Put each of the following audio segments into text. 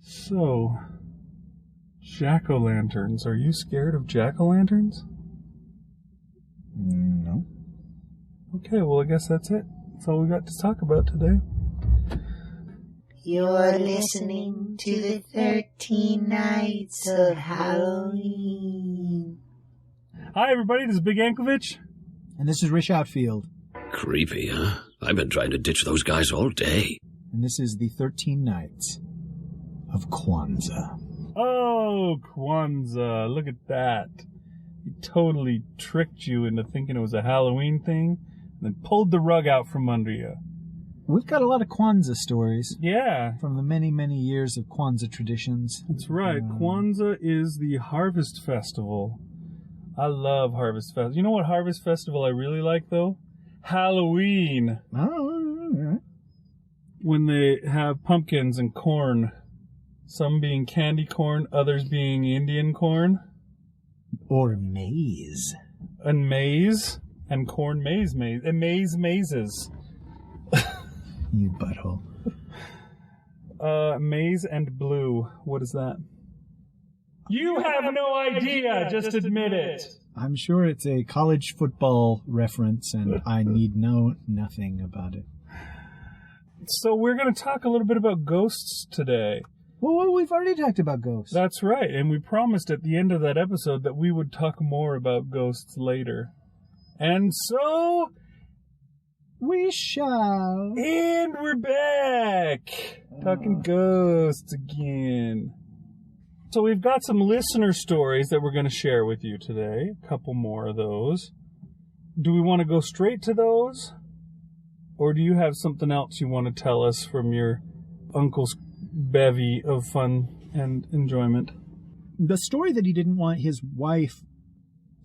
So, jack-o'-lanterns. Are you scared of jack-o'-lanterns? No. Okay, well, I guess that's it. That's all we got to talk about today. You're listening to the 13 Nights of Halloween. Hi, everybody. This is Big Anklevich. And this is Rish Outfield. Creepy, huh? I've been trying to ditch those guys all day. And this is the 13 Nights of Kwanzaa. Oh, Kwanzaa. Look at that. He totally tricked you into thinking it was a Halloween thing and then pulled the rug out from under you. We've got a lot of Kwanzaa stories. Yeah. From the many, many years of Kwanzaa traditions. That's right. Kwanzaa is the harvest festival. I love harvest festival. You know what harvest festival I really like, though? Halloween. Oh, when they have pumpkins and corn. Some being candy corn, others being Indian corn. Or maize. And maize. And corn maize. And mazes. You butthole. Maize and blue. What is that? You have no idea, just admit it. I'm sure it's a college football reference, and I need know nothing about it. So we're going to talk a little bit about ghosts today. Well, we've already talked about ghosts. That's right, and we promised at the end of that episode that we would talk more about ghosts later. And so... we shall. And we're back! Talking ghosts again. So we've got some listener stories that we're going to share with you today. A couple more of those. Do we want to go straight to those? Or do you have something else you want to tell us from your uncle's bevy of fun and enjoyment? The story that he didn't want his wife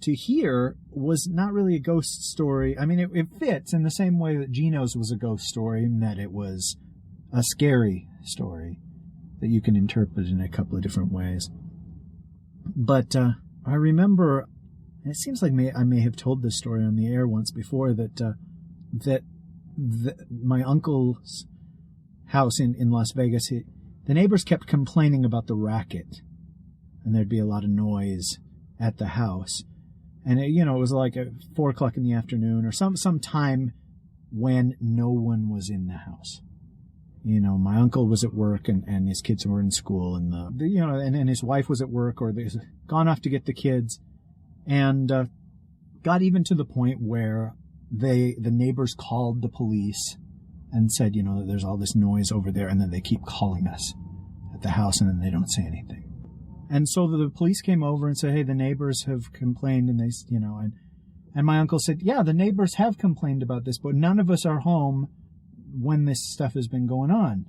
to hear was not really a ghost story. I mean, it fits in the same way that Gino's was a ghost story, in that it was a scary story that you can interpret in a couple of different ways. But I remember, and it seems like I may have told this story on the air once before, that my uncle's house in Las Vegas, the neighbors kept complaining about the racket, and there'd be a lot of noise at the house. And it was like at 4 o'clock in the afternoon or some time when no one was in the house. My uncle was at work and his kids were in school, and and his wife was at work, or they'd gone off to get the kids, and got even to the point where the neighbors called the police and said, that there's all this noise over there, and then they keep calling us at the house, and then they don't say anything. And so the police came over and said, hey, the neighbors have complained, and they, and my uncle said, yeah, the neighbors have complained about this, but none of us are home when this stuff has been going on.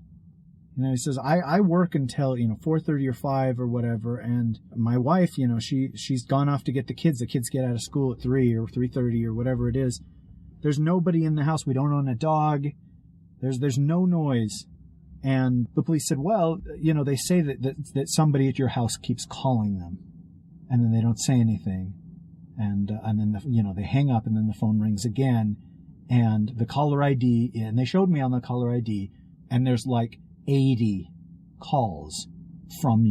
He says, I work until, 4:30 or 5 or whatever, and my wife, she's gone off to get the kids. The kids get out of school at 3 or 3:30 or whatever it is. There's nobody in the house. We don't own a dog. There's no noise. And the police said, well, they say that somebody at your house keeps calling them, and then they don't say anything. And then, they hang up, and then the phone rings again, and the caller ID, and they showed me on the caller ID, and there's like 80 calls from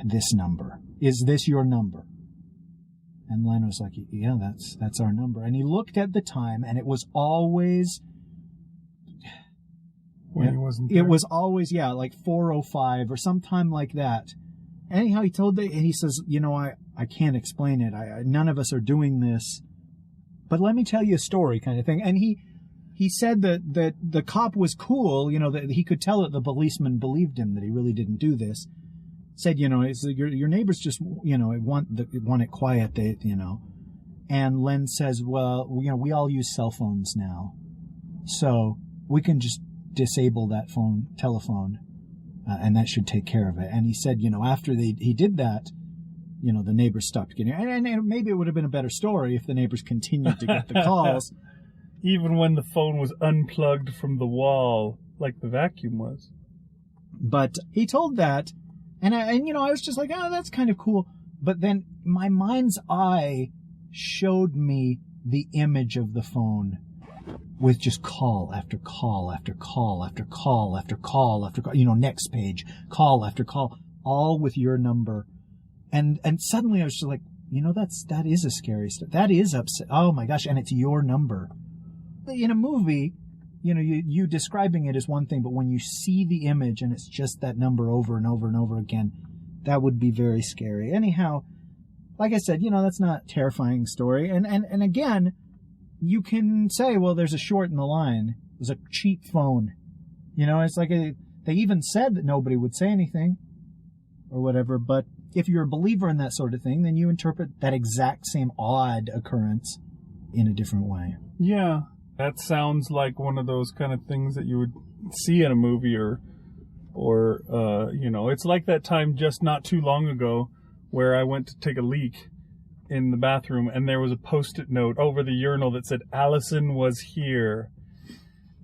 this number. Is this your number? And Len was like, yeah, that's our number. And he looked at the time, and it was always... when he wasn't there. It was always, like 4:05 or sometime like that. Anyhow, and he says, I can't explain it. None of us are doing this. But let me tell you a story, kind of thing. And he said that the cop was cool, that he could tell that the policeman believed him, that he really didn't do this. Said, your neighbors just, want it quiet, And Len says, well, we all use cell phones now, so we can just disable that telephone, and that should take care of it. And he said, after he did that, the neighbors stopped getting, and maybe it would have been a better story if the neighbors continued to get the calls. Even when the phone was unplugged from the wall, like the vacuum was. But he told that, and I was just like, oh, that's kind of cool. But then my mind's eye showed me the image of the phone with just call after call after call after call after call after call, next page, call after call, all with your number. And suddenly I was just like, that is a scary story. That is upset. Oh my gosh. And it's your number. In a movie, you describing it is one thing, but when you see the image and it's just that number over and over and over again, that would be very scary. Anyhow, like I said, that's not a terrifying story. And again, you can say, well, there's a short in the line. It was a cheap phone. It's like they even said that nobody would say anything or whatever, but if you're a believer in that sort of thing, then you interpret that exact same odd occurrence in a different way. Yeah, that sounds like one of those kind of things that you would see in a movie or it's like that time just not too long ago where I went to take a leak in the bathroom and there was a Post-it note over the urinal that said, "Allison was here."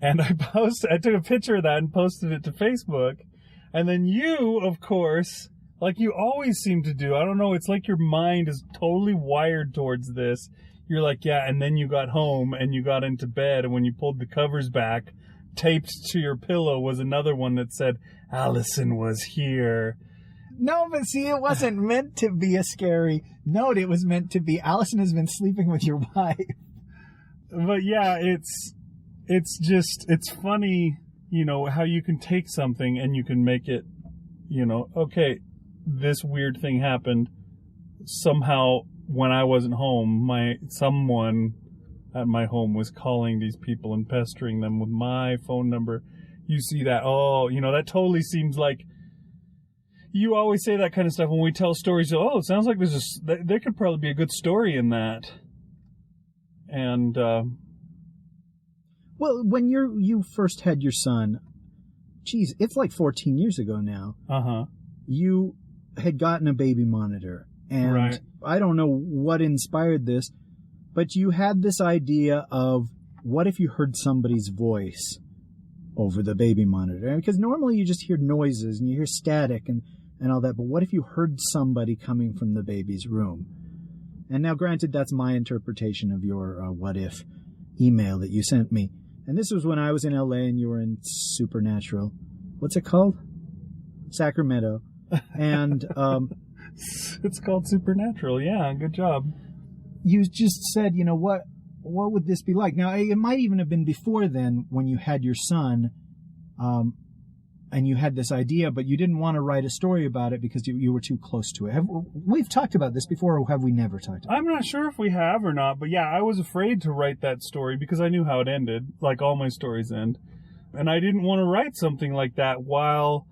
And I took a picture of that and posted it to Facebook. And then you, of course, like you always seem to do, I don't know, it's like your mind is totally wired towards this. You're like, yeah, and then you got home and you got into bed, and when you pulled the covers back, taped to your pillow was another one that said, "Allison was here." No, but see, it wasn't meant to be a scary note. It was meant to be, Allison has been sleeping with your wife. But yeah, it's funny, how you can take something and you can make it, okay, this weird thing happened. Somehow, when I wasn't home, someone at my home was calling these people and pestering them with my phone number. You see that? Oh, that totally seems like, you always say that kind of stuff when we tell stories. Oh, it sounds like there could probably be a good story in that. And, well, when you first had your son, geez, it's like 14 years ago now. Uh-huh. You had gotten a baby monitor. And right. I don't know what inspired this, but you had this idea of, what if you heard somebody's voice over the baby monitor? Because normally you just hear noises and you hear static and all that, but what if you heard somebody coming from the baby's room? And now, granted, that's my interpretation of your what if email that you sent me. And this was when I was in LA and you were in Supernatural. What's it called? Sacramento. And it's called Supernatural. Yeah, good job. You just said, what would this be like? Now, it might even have been before then when you had your son, and you had this idea, but you didn't want to write a story about it because you were too close to it. We've talked about this before, or have we never talked about it? I'm not sure if we have or not, but yeah, I was afraid to write that story because I knew how it ended, like all my stories end. And I didn't want to write something like that while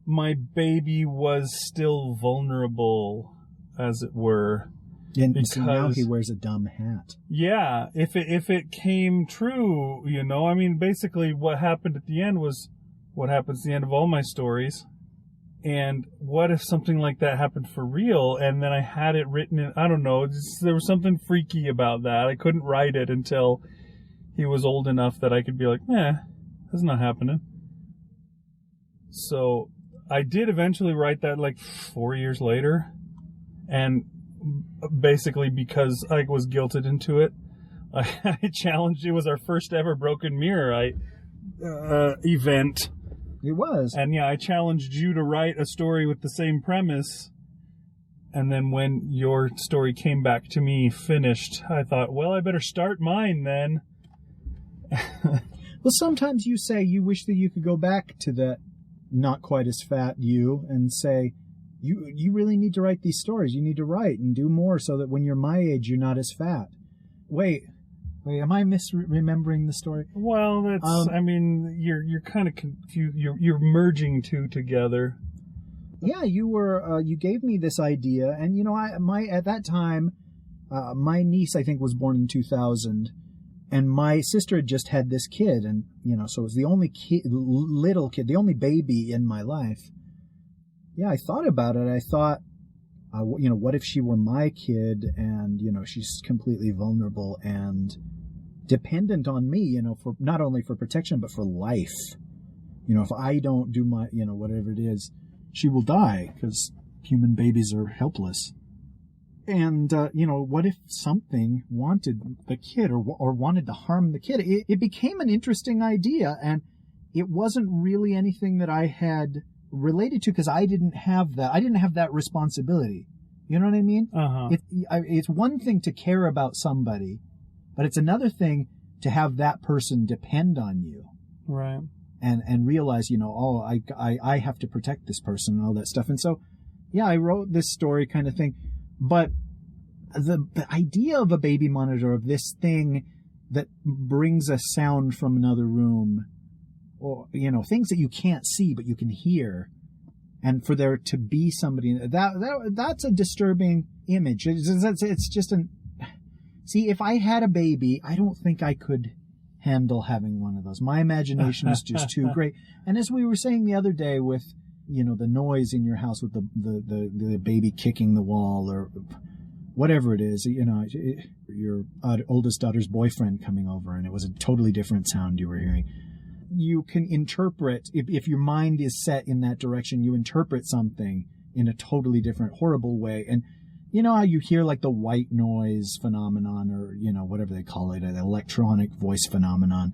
my baby was still vulnerable, as it were. And because now he wears a dumb hat. Yeah, if it came true, basically what happened at the end was what happens at the end of all my stories. And what if something like that happened for real? And then I had it written in, I don't know, there was something freaky about that. I couldn't write it until he was old enough that I could be like, that's not happening. So I did eventually write that like 4 years later. And basically because I was guilted into it, I challenged, it was our first ever Broken Mirror event. It was. And yeah, I challenged you to write a story with the same premise. And then when your story came back to me finished, I thought, well, I better start mine then. Well, sometimes you say you wish that you could go back to that not quite as fat you and say, you really need to write these stories. You need to write and do more so that when you're my age, you're not as fat. Wait, am I misremembering the story? Well, that's, you're kind of confused. You're merging two together. Yeah, you gave me this idea, and at that time, my niece, I think, was born in 2000, and my sister had just had this kid, and, so it was the only little kid, the only baby in my life. Yeah, I thought about it. I thought, what if she were my kid and, she's completely vulnerable and dependent on me, for not only for protection, but for life. If I don't do my, whatever it is, she will die because human babies are helpless. And, what if something wanted the kid or wanted to harm the kid? It became an interesting idea, and it wasn't really anything that I had related to because I didn't have that responsibility. You know what I mean? Uh-huh. It's one thing to care about somebody, but it's another thing to have that person depend on you. Right. And realize, I have to protect this person and all that stuff. And so, yeah, I wrote this story kind of thing. But the idea of a baby monitor, of this thing that brings a sound from another room, or, things that you can't see but you can hear, and for there to be somebody, that's a disturbing image. It's just see, if I had a baby, I don't think I could handle having one of those. My imagination is just too great. And as we were saying the other day with, the noise in your house with the baby kicking the wall or whatever it is, your oldest daughter's boyfriend coming over and it was a totally different sound you were hearing. You can interpret, if your mind is set in that direction, you interpret something in a totally different, horrible way. And you know how you hear like the white noise phenomenon, or, whatever they call it, an electronic voice phenomenon.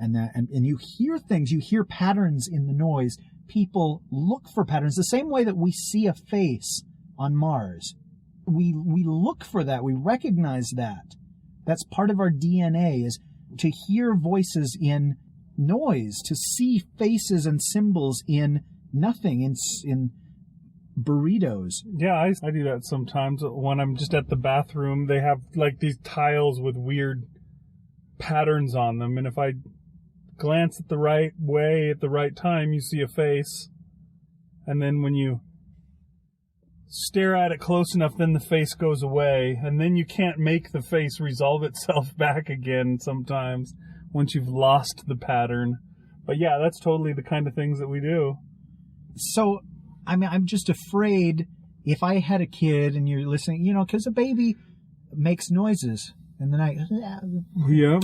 And you hear things, you hear patterns in the noise. People look for patterns the same way that we see a face on Mars. We look for that. We recognize that. That's part of our DNA, is to hear voices in noise, to see faces and symbols in nothing, in burritos. Yeah, I do that sometimes when I'm just at the bathroom. They have like these tiles with weird patterns on them, and if I glance at the right way at the right time, you see a face, and then when you stare at it close enough, then the face goes away, and then you can't make the face resolve itself back again sometimes once you've lost the pattern. But yeah, that's totally the kind of things that we do. So I'm just afraid if I had a kid and you're listening, because a baby makes noises in the night. Yeah.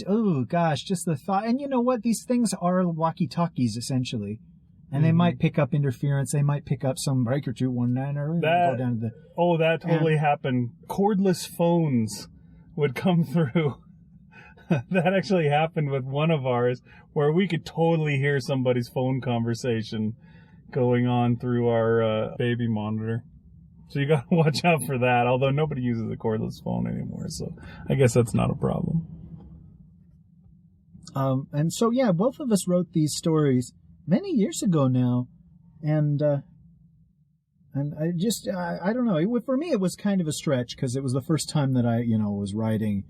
Oh, gosh, just the thought. And you know what? These things are walkie-talkies, essentially. And they might pick up interference. They might pick up some breaker 219 or go down to the... that totally happened. Cordless phones would come through. That actually happened with one of ours, where we could totally hear somebody's phone conversation going on through our baby monitor. So you got to watch out for that, although nobody uses a cordless phone anymore, so I guess that's not a problem. And so, yeah, both of us wrote these stories many years ago now, and I just, I don't know, for me it was kind of a stretch, because it was the first time that I, was writing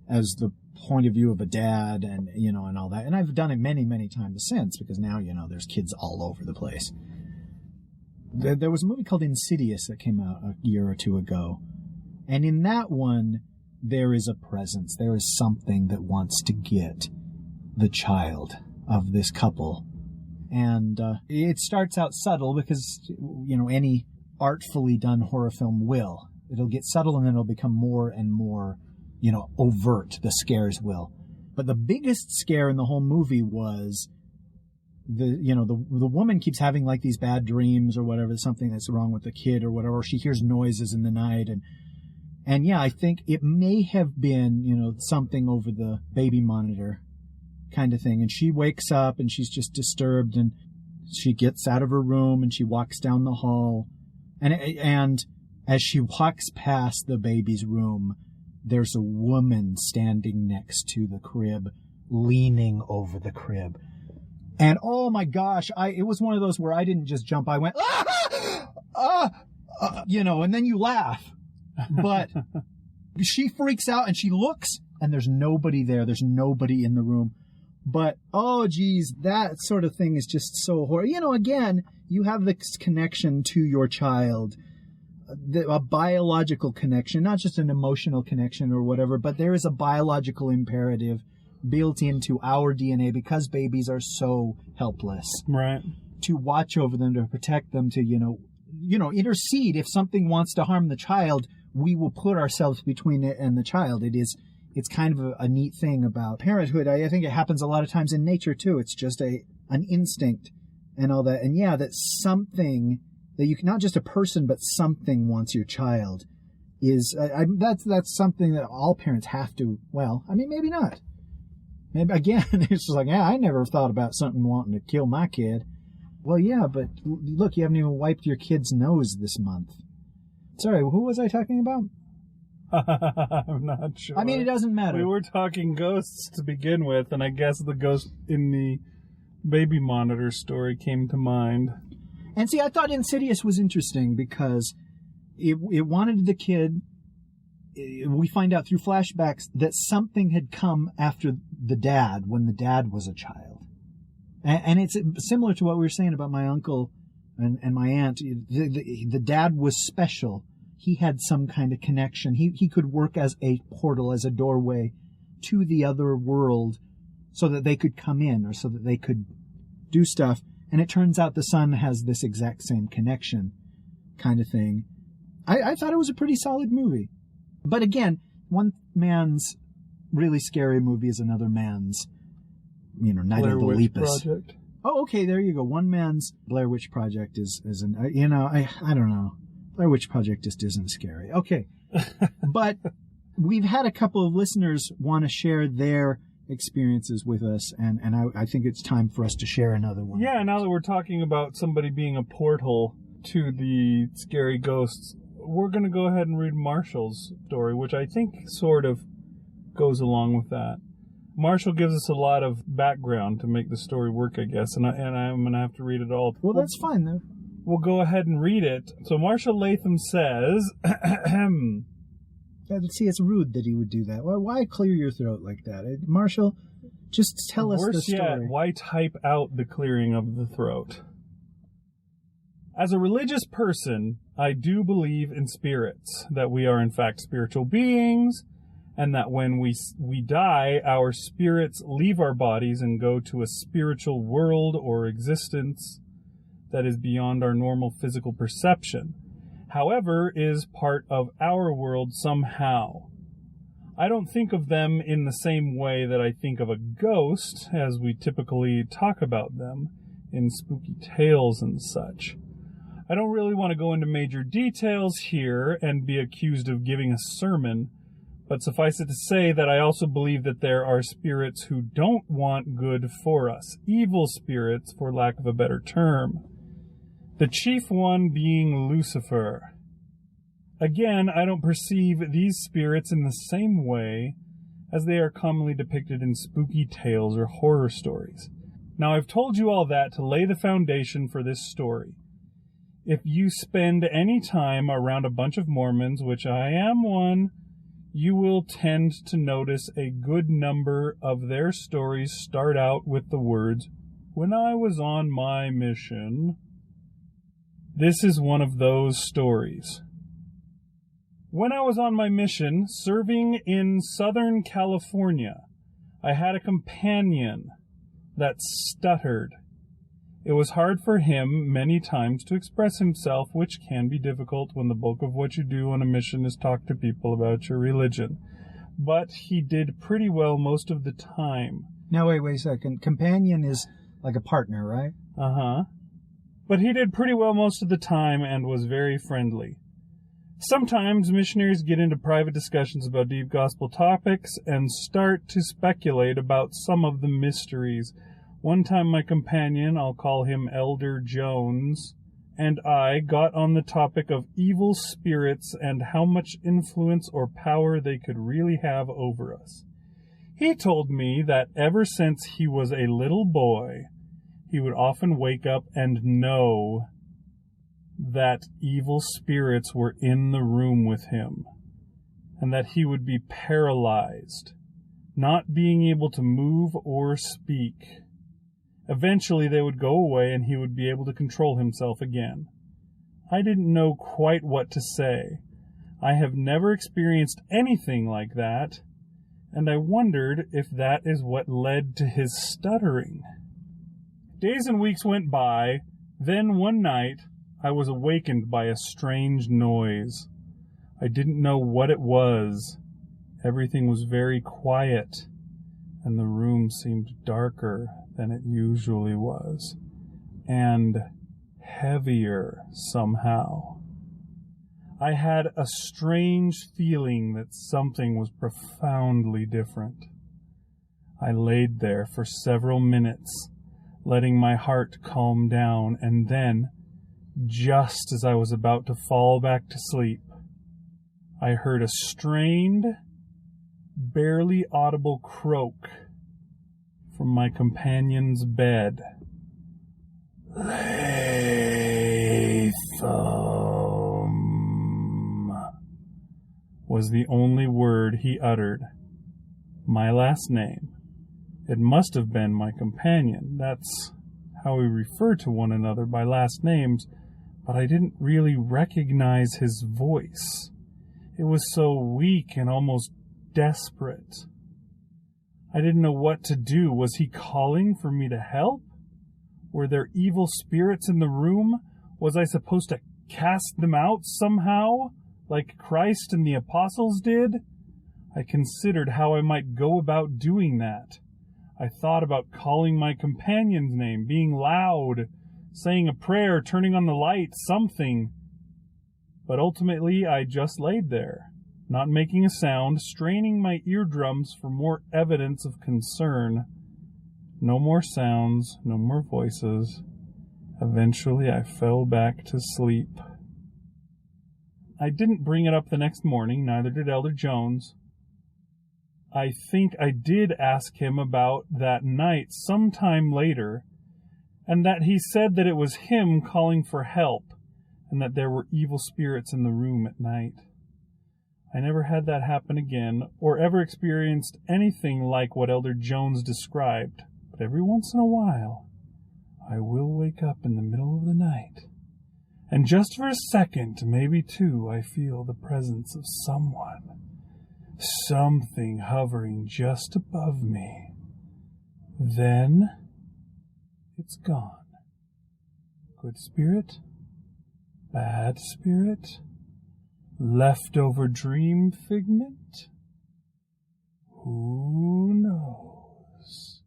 as the point of view of a dad, and and all that. And I've done it many, many times since, because now, there's kids all over the place. There was a movie called Insidious that came out a year or two ago. And in that one, there is a presence. There is something that wants to get the child of this couple. And it starts out subtle because, any artfully done horror film will. It'll get subtle and then it'll become more and more, overt. The scares will. But the biggest scare in the whole movie was the woman keeps having like these bad dreams or whatever, something that's wrong with the kid or whatever. Or she hears noises in the night, and yeah, I think it may have been, something over the baby monitor kind of thing. And she wakes up and she's just disturbed, and she gets out of her room and she walks down the hall, and as she walks past the baby's room, there's a woman standing next to the crib, leaning over the crib. And oh my gosh, it was one of those where I didn't just jump. I went, and then you laugh. But she freaks out and she looks, and there's nobody there. There's nobody in the room. But, oh geez, that sort of thing is just so horrible. Again, you have this connection to your child, a biological connection, not just an emotional connection or whatever, but there is a biological imperative built into our DNA, because babies are so helpless. Right. To watch over them, to protect them, to, intercede. If something wants to harm the child, we will put ourselves between it and the child. It's kind of a neat thing about parenthood. I think it happens a lot of times in nature too. It's just an instinct and all that. And yeah, that's something that you can, not just a person, but something wants your child is, that's something that all parents have to, maybe not. Maybe again, it's just like, yeah, I never thought about something wanting to kill my kid. Well, yeah, but look, you haven't even wiped your kid's nose this month. Sorry, who was I talking about? I'm not sure. I mean, it doesn't matter. We were talking ghosts to begin with, and I guess the ghost in the baby monitor story came to mind. And see, I thought Insidious was interesting because it wanted the kid. We find out through flashbacks that something had come after the dad when the dad was a child. And it's similar to what we were saying about my uncle and my aunt. The dad was special. He had some kind of connection. He could work as a portal, as a doorway to the other world so that they could come in or so that they could do stuff. And it turns out the son has this exact same connection kind of thing. I thought it was a pretty solid movie. But again, one man's really scary movie is another man's, Night Blair of the Witch Lepus. Project. Oh, okay, there you go. One man's Blair Witch Project is I don't know. Blair Witch Project just isn't scary. Okay. But we've had a couple of listeners want to share their experiences with us, and I think it's time for us to share another one. Yeah, now that we're talking about somebody being a portal to the scary ghosts, we're going to go ahead and read Marshall's story, which I think sort of goes along with that. Marshall gives us a lot of background to make the story work, I guess, and I'm going to have to read it all. Well, that's fine, though. We'll go ahead and read it. So Marshall Latham says... See, it's rude that he would do that. Why clear your throat like that? Marshall, just tell us the story. Worse yet, why type out the clearing of the throat? As a religious person, I do believe in spirits, that we are in fact spiritual beings, and that when we die, our spirits leave our bodies and go to a spiritual world or existence that is beyond our normal physical perception. However, is part of our world somehow. I don't think of them in the same way that I think of a ghost, as we typically talk about them in spooky tales and such. I don't really want to go into major details here and be accused of giving a sermon, but suffice it to say that I also believe that there are spirits who don't want good for us, evil spirits, for lack of a better term. The chief one being Lucifer. Again, I don't perceive these spirits in the same way as they are commonly depicted in spooky tales or horror stories. Now, I've told you all that to lay the foundation for this story. If you spend any time around a bunch of Mormons, which I am one, you will tend to notice a good number of their stories start out with the words, "When I was on my mission." This is one of those stories. When I was on my mission, serving in Southern California, I had a companion that stuttered. It was hard for him many times to express himself, which can be difficult when the bulk of what you do on a mission is talk to people about your religion. But he did pretty well most of the time. Now, wait a second. Companion is like a partner, right? Uh-huh. But he did pretty well most of the time and was very friendly. Sometimes missionaries get into private discussions about deep gospel topics and start to speculate about some of the mysteries. One time my companion, I'll call him Elder Jones, and I got on the topic of evil spirits and how much influence or power they could really have over us. He told me that ever since he was a little boy, he would often wake up and know that evil spirits were in the room with him, and that he would be paralyzed, not being able to move or speak. Eventually they would go away and he would be able to control himself again. I didn't know quite what to say. I have never experienced anything like that, and I wondered if that is what led to his stuttering. Days and weeks went by. Then one night, I was awakened by a strange noise. I didn't know what it was. Everything was very quiet, and the room seemed darker than it usually was, and heavier somehow. I had a strange feeling that something was profoundly different. I laid there for several minutes, letting my heart calm down, and then, just as I was about to fall back to sleep, I heard a strained, barely audible croak from my companion's bed. Latham was the only word he uttered. My last name. It must have been my companion. That's how we refer to one another, by last names, but I didn't really recognize his voice. It was so weak and almost desperate. I didn't know what to do. Was he calling for me to help? Were there evil spirits in the room? Was I supposed to cast them out somehow, like Christ and the apostles did? I considered how I might go about doing that. I thought about calling my companion's name, being loud, saying a prayer, turning on the light, something. But ultimately, I just laid there, not making a sound, straining my eardrums for more evidence of concern. No more sounds, no more voices. Eventually, I fell back to sleep. I didn't bring it up the next morning, neither did Elder Jones. I think I did ask him about that night sometime later, and that he said that it was him calling for help, and that there were evil spirits in the room at night. I never had that happen again, or ever experienced anything like what Elder Jones described, but every once in a while, I will wake up in the middle of the night, and just for a second, maybe two, I feel the presence of someone. Something hovering just above me. Then it's gone. Good spirit, bad spirit, leftover dream figment. Who knows?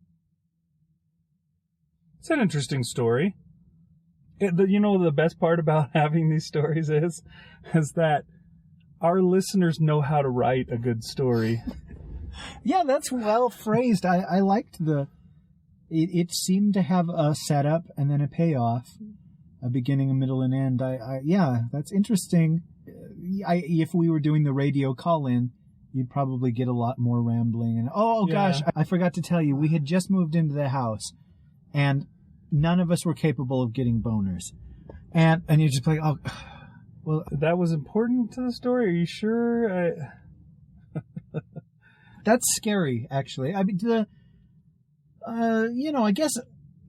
It's an interesting story. The best part about having these stories is that our listeners know how to write a good story. Yeah, that's well phrased. I liked it seemed to have a setup and then a payoff, a beginning, a middle, and end. Yeah, that's interesting. If we were doing the radio call-in, you'd probably get a lot more rambling. And gosh, I forgot to tell you, we had just moved into the house, and none of us were capable of getting boners. And you're just like, oh... Well, that was important to the story. Are you sure? That's scary, actually. I mean, I guess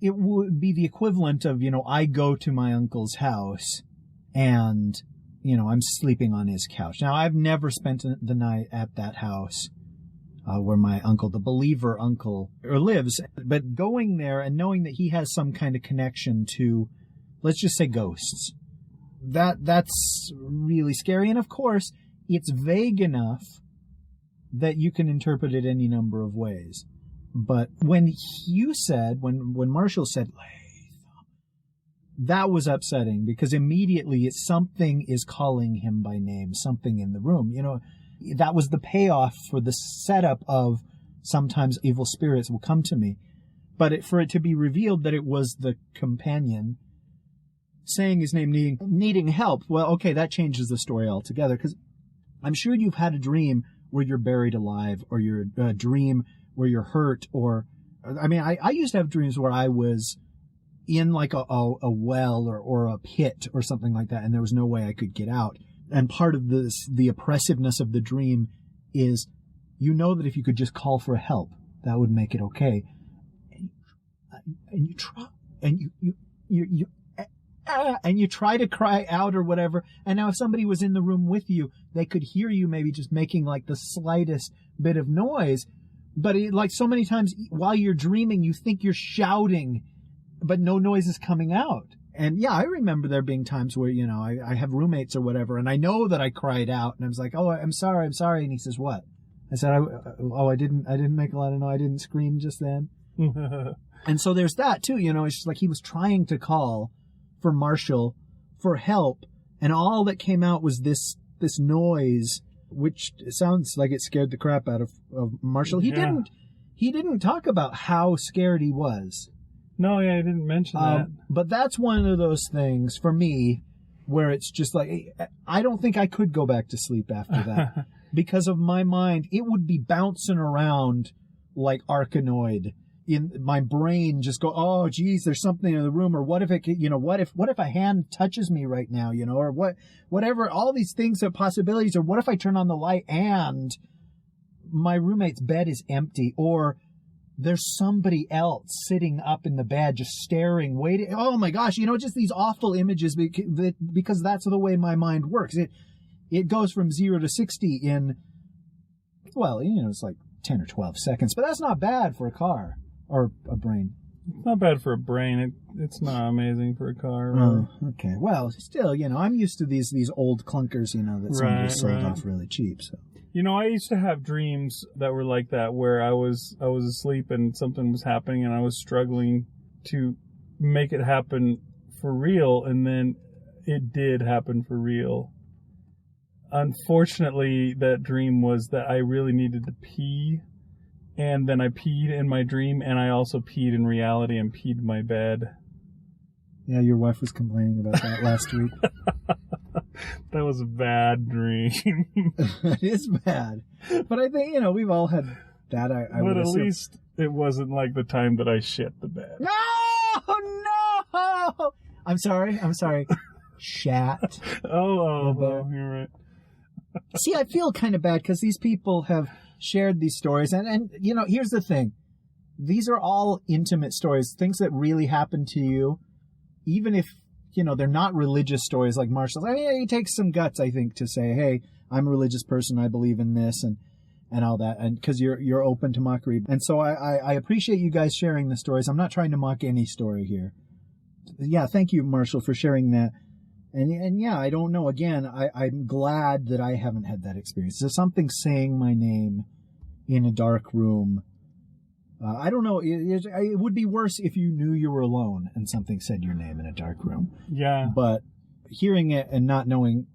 it would be the equivalent of, I go to my uncle's house and, I'm sleeping on his couch. Now, I've never spent the night at that house where my uncle, the believer uncle, lives. But going there and knowing that he has some kind of connection to, let's just say, ghosts. That's really scary. And of course, it's vague enough that you can interpret it any number of ways. But when Marshall said, Latham, that was upsetting because immediately it's something is calling him by name, something in the room. That was the payoff for the setup of sometimes evil spirits will come to me. But for it to be revealed that it was the companion saying his name, needing help, well, okay, that changes the story altogether, because I'm sure you've had a dream where you're buried alive, or your dream where you're hurt, I used to have dreams where I was in like a well or a pit or something like that, and there was no way I could get out. And part of the oppressiveness of the dream is, that if you could just call for help, that would make it okay. And you try, and you try to cry out or whatever. And now if somebody was in the room with you, they could hear you maybe just making like the slightest bit of noise. But like so many times while you're dreaming, you think you're shouting, but no noise is coming out. And yeah, I remember there being times where, I have roommates or whatever, and I know that I cried out, and I was like, oh, I'm sorry. And he says, what? I said, I didn't make a lot of noise. I didn't scream just then. And so there's that too, it's just like he was trying to call for Marshall for help, and all that came out was this noise, which sounds like it scared the crap out of Marshall. He he didn't talk about how scared he was. No, yeah, I didn't mention that. But that's one of those things for me where it's just like, I don't think I could go back to sleep after that because of my mind. It would be bouncing around like Arkanoid in my brain, just go, oh, geez, there's something in the room. Or what if it, what if a hand touches me right now, or whatever, all these things are possibilities. Or what if I turn on the light and my roommate's bed is empty, or there's somebody else sitting up in the bed just staring, waiting. Oh my gosh, just these awful images because that's the way my mind works. It goes from 0 to 60 in, well, it's like 10 or 12 seconds, but that's not bad for a car or a brain. It's not bad for a brain. It's not amazing for a car. Oh, okay. Well, still, I'm used to these old clunkers, that somebody sold off really cheap. So. I used to have dreams that were like that, where I was asleep and something was happening and I was struggling to make it happen for real, and then it did happen for real. Unfortunately, that dream was that I really needed to pee, and then I peed in my dream, and I also peed in reality and peed my bed. Yeah, your wife was complaining about that last week. That was a bad dream. It is bad. But I think, we've all had that. But at least it wasn't like the time that I shit the bed. No! I'm sorry. Shat. Oh, you're right. See, I feel kind of bad because these people have shared these stories. And here's the thing. These are all intimate stories, things that really happened to you, even if, they're not religious stories like Marshall's. It takes some guts, I think, to say, hey, I'm a religious person, I believe in this and all that, and because you're open to mockery. And so I appreciate you guys sharing the stories. I'm not trying to mock any story here. Yeah, thank you, Marshall, for sharing that. And yeah, I don't know. Again, I'm glad that I haven't had that experience. There's something saying my name in a dark room. I don't know. It would be worse if you knew you were alone and something said your name in a dark room. Yeah. But hearing it and not knowing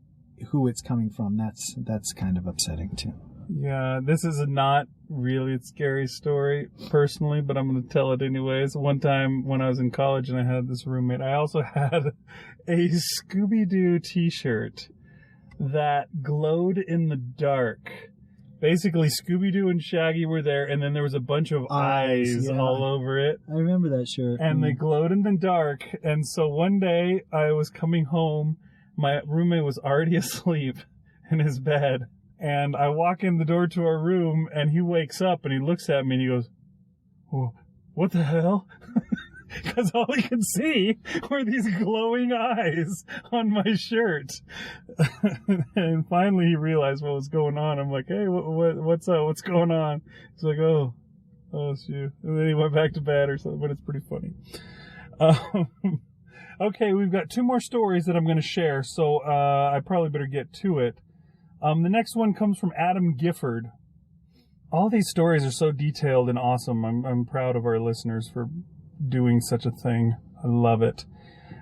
who it's coming from, that's kind of upsetting too. Yeah, this is not really a scary story personally, but I'm going to tell it anyways. One time when I was in college and I had this roommate, I also had a Scooby-Doo t-shirt that glowed in the dark. Basically, Scooby-Doo and Shaggy were there, and then there was a bunch of eyes all over it. I remember that shirt. And they glowed in the dark. And so one day, I was coming home. My roommate was already asleep in his bed. And I walk in the door to our room, and he wakes up, and he looks at me, and he goes, "Oh, what the hell?" Because all he could see were these glowing eyes on my shirt. And finally he realized what was going on. I'm like, hey, what's up? What's going on? He's like, oh, it's you. And then he went back to bed or something, but it's pretty funny. Okay, we've got 2 more stories that I'm going to share, so I probably better get to it. The next one comes from Adam Gifford. All these stories are so detailed and awesome. I'm proud of our listeners for doing such a thing. I love it.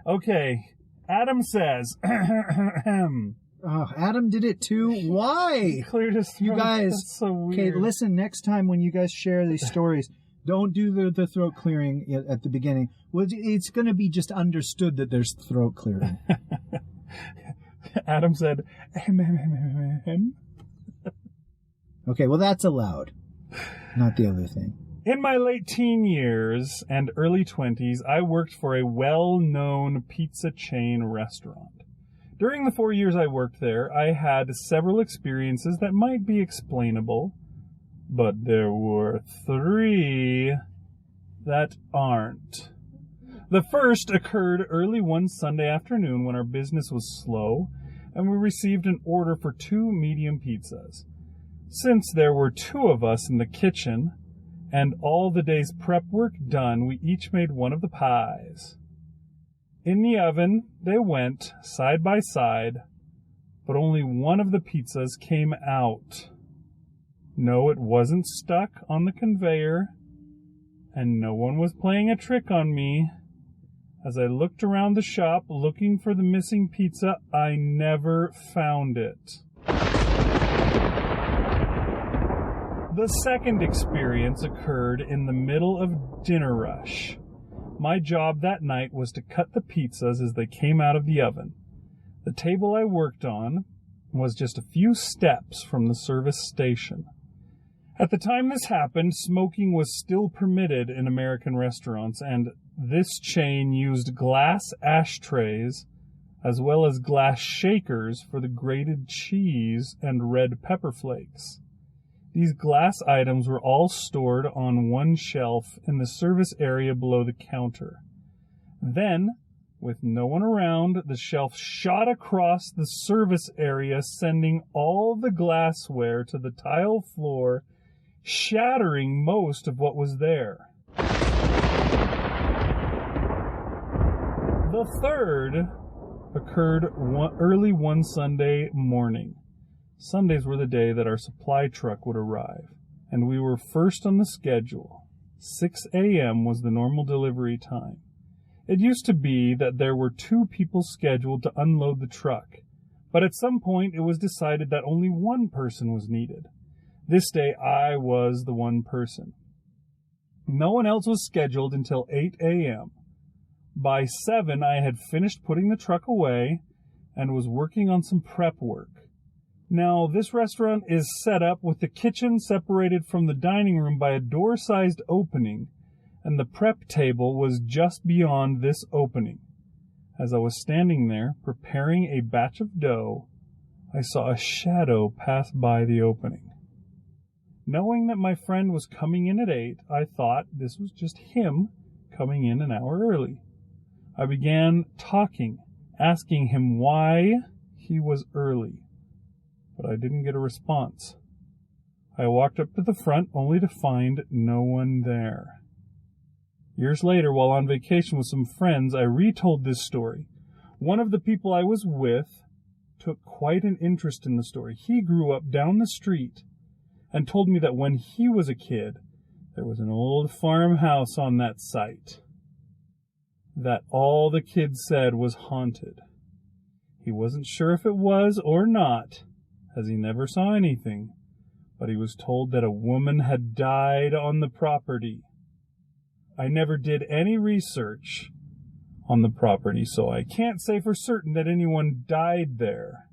Okay, Adam says, oh, Adam did it too? Why? Cleared his throat. You guys, that's so weird. Okay, listen, next time when you guys share these stories, don't do the throat clearing at the beginning. Well, it's going to be just understood that there's throat clearing. Adam said, Okay, well, that's allowed. Not the other thing. In my late teen years and early 20s, I worked for a well-known pizza chain restaurant. During the 4 years I worked there, I had several experiences that might be explainable, but there were 3 that aren't. The first occurred early one Sunday afternoon when our business was slow, and we received an order for 2 medium pizzas. Since there were 2 of us in the kitchen, and all the day's prep work done, we each made one of the pies. In the oven, they went side by side, but only one of the pizzas came out. No, it wasn't stuck on the conveyor, and no one was playing a trick on me. As I looked around the shop looking for the missing pizza, I never found it. The second experience occurred in the middle of dinner rush. My job that night was to cut the pizzas as they came out of the oven. The table I worked on was just a few steps from the service station. At the time this happened, smoking was still permitted in American restaurants, and this chain used glass ashtrays as well as glass shakers for the grated cheese and red pepper flakes. These glass items were all stored on one shelf in the service area below the counter. Then, with no one around, the shelf shot across the service area, sending all the glassware to the tile floor, shattering most of what was there. The third occurred early one Sunday morning. Sundays were the day that our supply truck would arrive, and we were first on the schedule. 6 a.m. was the normal delivery time. It used to be that there were 2 people scheduled to unload the truck, but at some point it was decided that only one person was needed. This day I was the one person. No one else was scheduled until 8 a.m. By 7, I had finished putting the truck away and was working on some prep work. Now, this restaurant is set up with the kitchen separated from the dining room by a door-sized opening, and the prep table was just beyond this opening. As I was standing there, preparing a batch of dough, I saw a shadow pass by the opening. Knowing that my friend was coming in at 8, I thought this was just him coming in an hour early. I began talking, asking him why he was early, but I didn't get a response. I walked up to the front only to find no one there. Years later, while on vacation with some friends, I retold this story. One of the people I was with took quite an interest in the story. He grew up down the street and told me that when he was a kid, there was an old farmhouse on that site that all the kids said was haunted. He wasn't sure if it was or not, as he never saw anything, but he was told that a woman had died on the property. I never did any research on the property, so I can't say for certain that anyone died there,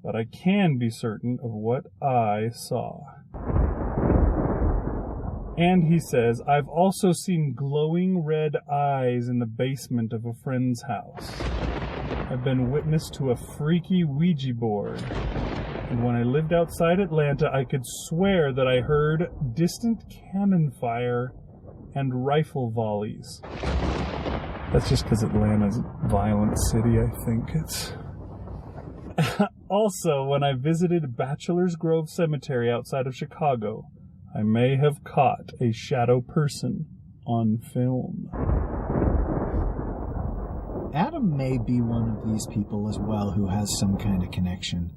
but I can be certain of what I saw. And he says, I've also seen glowing red eyes in the basement of a friend's house. I've been witness to a freaky Ouija board. And when I lived outside Atlanta, I could swear that I heard distant cannon fire and rifle volleys. That's just because Atlanta's a violent city, I think. It's also, when I visited Bachelor's Grove Cemetery outside of Chicago, I may have caught a shadow person on film. Adam may be one of these people as well who has some kind of connection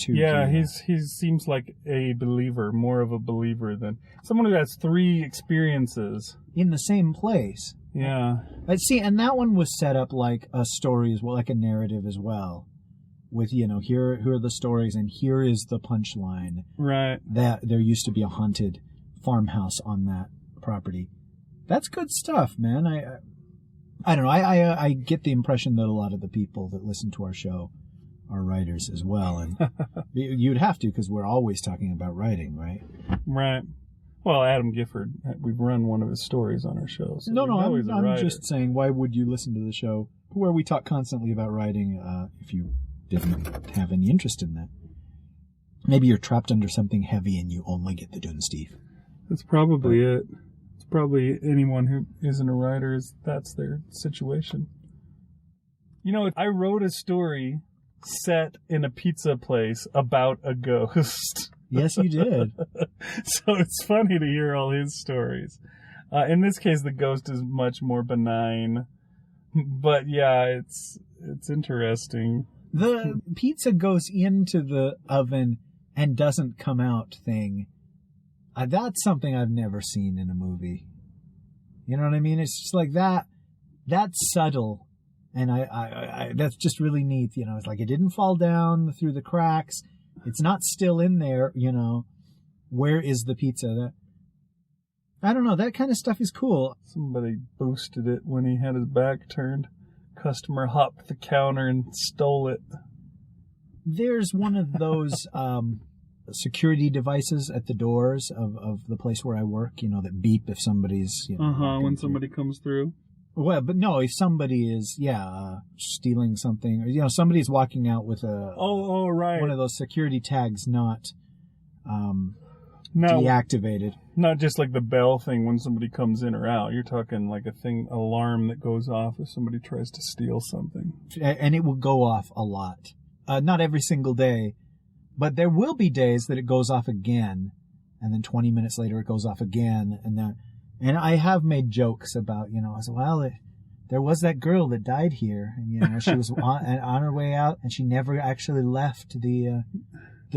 to... Yeah, he seems like a believer, more of a believer than someone who has 3 experiences. In the same place. Yeah. See, and that one was set up like a story as well, like a narrative as well. With, here are the stories, and here is the punchline. Right. That there used to be a haunted farmhouse on that property. That's good stuff, man. I don't know. I get the impression that a lot of the people that listen to our show are writers as well, and you'd have to, because we're always talking about writing, right? Right. Well, Adam Gifford, we've run one of his stories on our show. So I'm just saying, why would you listen to the show where we talk constantly about writing if you didn't have any interest in that? Maybe you're trapped under something heavy and you only get the Dunesteef. That's probably it. It's probably anyone who isn't a writer, that's their situation. I wrote a story set in a pizza place about a ghost. Yes, you did. So it's funny to hear all his stories. In this case, the ghost is much more benign. But yeah, it's interesting. The pizza goes into the oven and doesn't come out thing. That's something I've never seen in a movie. You know what I mean? It's just like that. That's subtle. And I that's just really neat. It's like it didn't fall down through the cracks. It's not still in there, where is the pizza? I don't know. That kind of stuff is cool. Somebody boosted it when he had his back turned. Customer hopped the counter and stole it. There's one of those security devices at the doors of the place where I work, that beep if somebody's, when somebody comes through. Well, but no, if somebody is, stealing something, or, somebody's walking out with right. one of those security tags not Now, deactivated. Not just like the bell thing when somebody comes in or out. You're talking like alarm that goes off if somebody tries to steal something. And it will go off a lot. Not every single day, but there will be days that it goes off again, and then 20 minutes later it goes off again, and I have made jokes about, I said, well, there was that girl that died here, and she was on her way out, and she never actually left the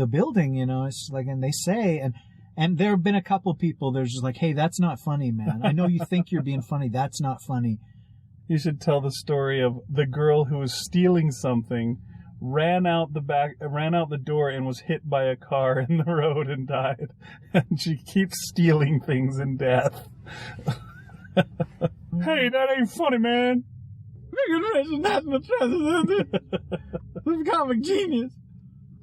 building. It's like, and they say, and there have been a couple people that are just like, hey, that's not funny, man. I know you think you're being funny. That's not funny. You should tell the story of the girl who was stealing something, ran out the door and was hit by a car in the road and died. And she keeps stealing things in death. Hey, that ain't funny, man. National treasure. This comic genius.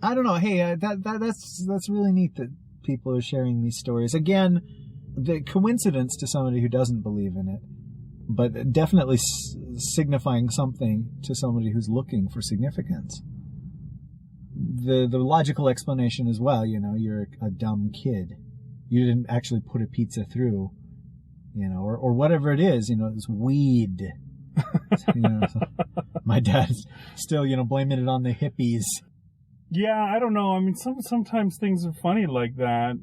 I don't know. Hey, that's really neat that people are sharing these stories. Again, the coincidence to somebody who doesn't believe in it, but definitely signifying something to somebody who's looking for significance. The logical explanation is, well, you're a dumb kid. You didn't actually put a pizza through, or whatever it is, it's weed. So my dad's still, blaming it on the hippies. Yeah, I don't know. I mean, sometimes things are funny like that.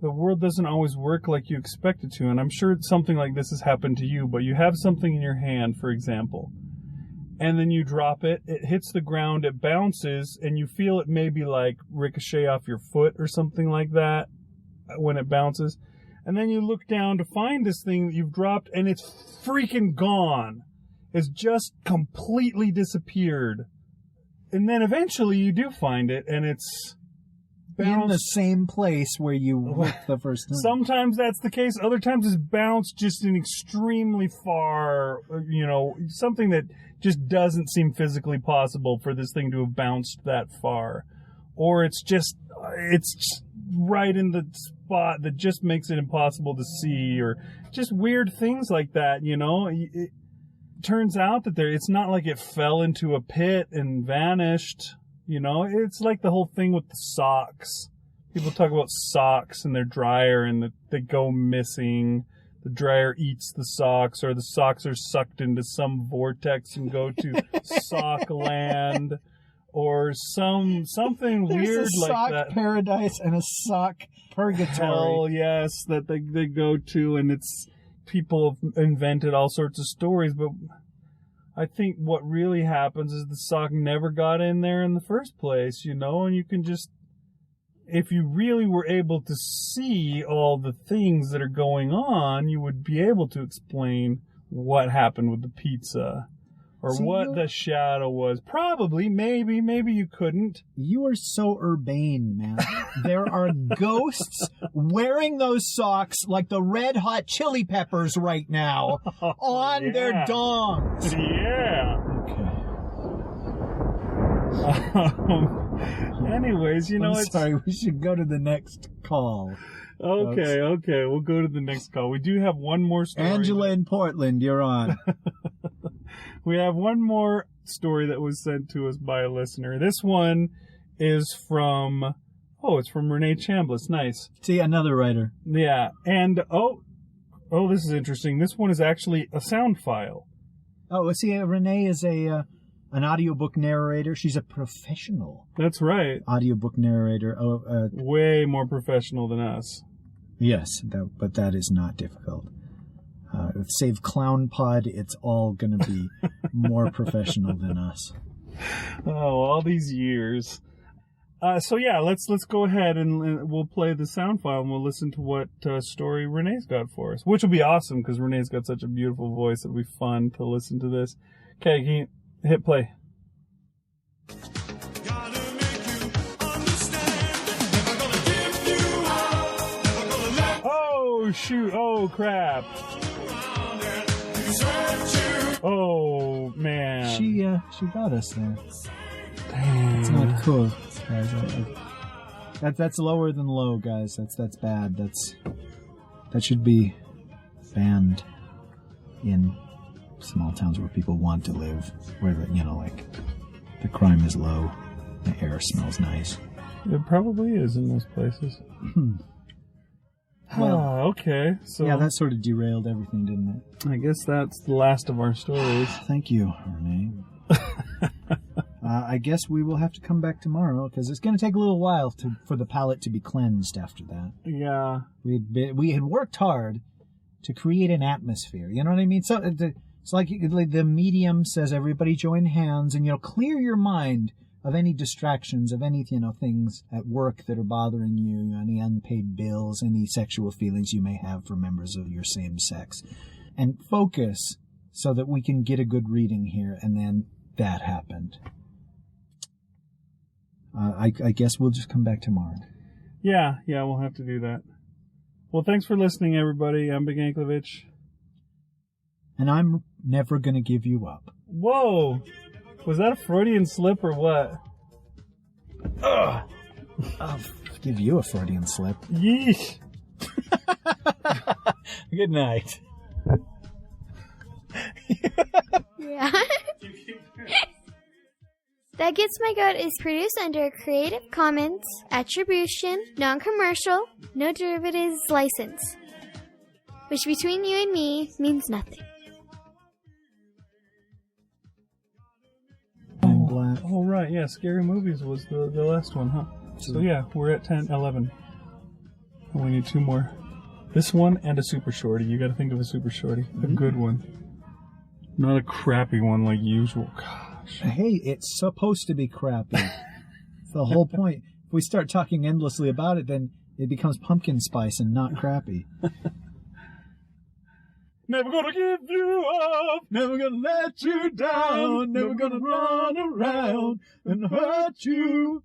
The world doesn't always work like you expect it to, and I'm sure something like this has happened to you, but you have something in your hand, for example, and then you drop it, it hits the ground, it bounces, and you feel it maybe like ricochet off your foot or something like that when it bounces, and then you look down to find this thing that you've dropped, and it's freaking gone. It's just completely disappeared. And then eventually you do find it, and it's bounced in the same place where you looked the first time. Sometimes that's the case. Other times it's bounced just in extremely far, something that just doesn't seem physically possible for this thing to have bounced that far. Or it's just right in the spot that just makes it impossible to see, or just weird things like that, It turns out that it's not like it fell into a pit and vanished. It's like the whole thing with the socks. People talk about socks and their dryer and they go missing. The dryer eats the socks, or the socks are sucked into some vortex and go to sock land, or something weird like that. There's a sock paradise and a sock purgatory. Hell yes, that they go to, and it's people have invented all sorts of stories, but I think what really happens is the sock never got in there in the first place, and you can just, if you really were able to see all the things that are going on, you would be able to explain what happened with the pizza, or what the shadow was. Probably, maybe you couldn't. You are so urbane, man. There are ghosts wearing those socks like the Red Hot Chili Peppers right now on their dongs. Yeah. Okay. Anyways, I'm sorry, we should go to the next call. Okay, we'll go to the next call. We do have one more story. Angela in Portland, you're on. We have one more story that was sent to us by a listener. This one is from, it's from Renee Chambliss. Nice. See, another writer. Yeah. And, this is interesting. This one is actually a sound file. Oh, see, Renee is an audiobook narrator. She's a professional. That's right. Audiobook narrator. Way more professional than us. Yes, but that is not difficult. Save Clown Pod, it's all going to be more professional than us. Oh, all these years. So yeah, let's go ahead and we'll play the sound file and we'll listen to what story Renee's got for us, which will be awesome because Renee's got such a beautiful voice. It'll be fun to listen to this. Okay, can you hit play? Gotta make you understand. Never gonna give you shoot. Oh, crap. Oh, man. She got us there. Dang. It's not cool, guys. That's lower than low, guys. That's bad. That should be banned in small towns where people want to live, where the crime is low, the air smells nice. It probably is in those places. Well, okay. So yeah, that sort of derailed everything, didn't it? I guess that's the last of our stories. Thank you, Renee. I guess we will have to come back tomorrow because it's going to take a little while for the palate to be cleansed after that. Yeah. We had worked hard to create an atmosphere. You know what I mean? So it's like the medium says, everybody join hands and clear your mind of any distractions, of any things at work that are bothering you, any unpaid bills, any sexual feelings you may have for members of your same sex, and focus so that we can get a good reading here. And then that happened. I guess we'll just come back tomorrow. Yeah, we'll have to do that. Well, thanks for listening, everybody. I'm Big Anklevich. And I'm never going to give you up. Whoa! Was that a Freudian slip or what? Ugh! I'll give you a Freudian slip. Yeesh! Good night. Yeah. That Gets My Goat is produced under Creative Commons Attribution, Non-Commercial, No Derivatives license, which between you and me means nothing. Oh, right, yeah, Scary Movies was the last one, huh? So yeah, we're at 10-11. And we need 2 more. This one and a super shorty. You gotta think of a super shorty. A good one. Not a crappy one like usual. Gosh. Hey, it's supposed to be crappy. It's the whole point. If we start talking endlessly about it, then it becomes pumpkin spice and not crappy. Never gonna give you up, never gonna let you down, never gonna run around and hurt you.